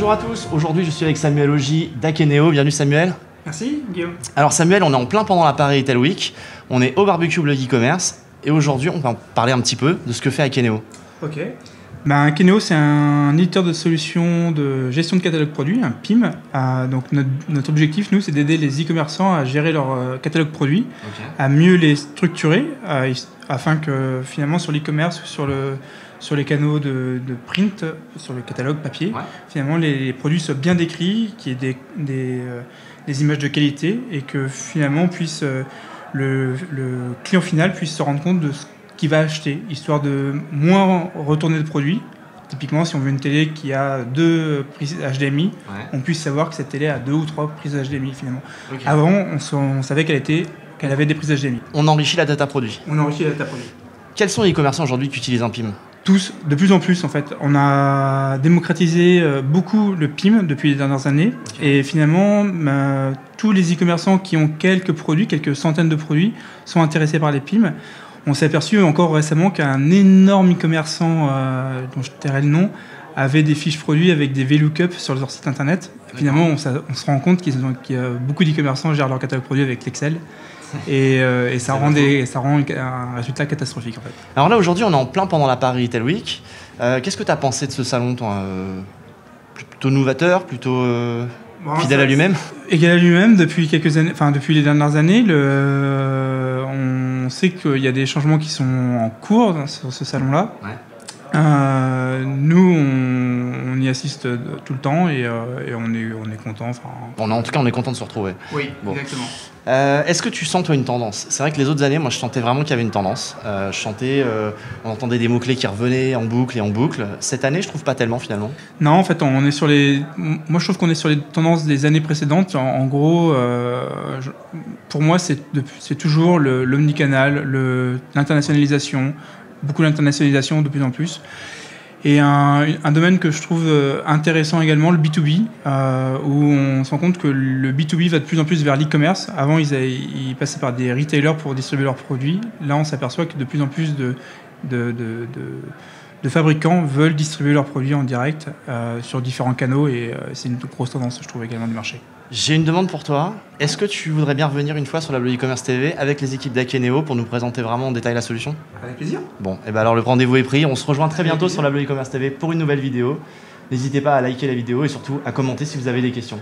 Bonjour à tous, aujourd'hui je suis avec Samuel Augy d'Akeneo. Bienvenue Samuel. Merci Guillaume. Alors Samuel, on est en plein pendant la Paris Retail Week, on est au Barbecue Blog e-commerce et aujourd'hui on va en parler un petit peu de ce que fait Akeneo. Ok. Akeneo, c'est un éditeur de solutions de gestion de catalogue produits, un PIM. Donc notre objectif, nous, c'est d'aider les e-commerçants à gérer leur catalogue produits, à mieux les structurer, afin que finalement sur l'e-commerce, sur les canaux de print, sur le catalogue papier, finalement les produits soient bien décrits, qu'il y ait des images de qualité et que finalement le client final puisse se rendre compte de ce qu'il va acheter, histoire de moins retourner de produits. Typiquement, si on veut une télé qui a 2 prises HDMI, on puisse savoir que cette télé a 2 ou 3 prises HDMI finalement. Avant, on savait qu'elle avait des prises HDMI. On enrichit la data produit. On enrichit la data produit. Quels sont les e-commerçants aujourd'hui qui utilisent un PIM ? Tous, de plus en plus en fait. On a démocratisé beaucoup le PIM depuis les dernières années. Et finalement, tous les e-commerçants qui ont quelques produits, quelques centaines de produits, sont intéressés par les PIM. On s'est aperçu encore récemment qu'un énorme e-commerçant, dont je tairai le nom, avait des fiches produits avec des VLOOKUP sur leur site internet. Finalement, on se rend compte qu'il y a beaucoup d'e-commerçants gèrent leur catalogue produit avec l'Excel. Et ça rend un résultat catastrophique en fait. Alors là aujourd'hui on est en plein pendant la Paris Retail Week. Qu'est-ce que tu as pensé de ce salon toi, plutôt novateur, plutôt fidèle à lui-même? Égal à lui-même depuis quelques années, enfin depuis les dernières années. On sait qu'il y a des changements qui sont en cours sur ce salon-là. Nous, on y assiste tout le temps et on est content. En tout cas, on est content de se retrouver. Oui, bon. Exactement. Est-ce que tu sens, toi, une tendance? C'est vrai que les autres années, moi, je sentais vraiment qu'il y avait une tendance. On entendait des mots-clés qui revenaient en boucle et en boucle. Cette année, je trouve pas tellement, finalement. Non, en fait, moi, je trouve qu'on est sur les tendances des années précédentes. En gros, pour moi, c'est toujours l'omnicanal, l'internationalisation, beaucoup d'internationalisation de plus en plus. Et un domaine que je trouve intéressant également, le B2B, où on se rend compte que le B2B va de plus en plus vers l'e-commerce. Avant, ils passaient par des retailers pour distribuer leurs produits. Là, on s'aperçoit que de plus en plus de fabricants veulent distribuer leurs produits en direct sur différents canaux. Et c'est une grosse tendance, je trouve, également du marché. J'ai une demande pour toi. Est-ce que tu voudrais bien revenir une fois sur la Blog e-commerce TV avec les équipes d'Akeneo pour nous présenter vraiment en détail la solution? Avec plaisir. Bon, et ben alors le rendez-vous est pris. On se rejoint très bientôt sur la Blog e-commerce TV pour une nouvelle vidéo. N'hésitez pas à liker la vidéo et surtout à commenter si vous avez des questions.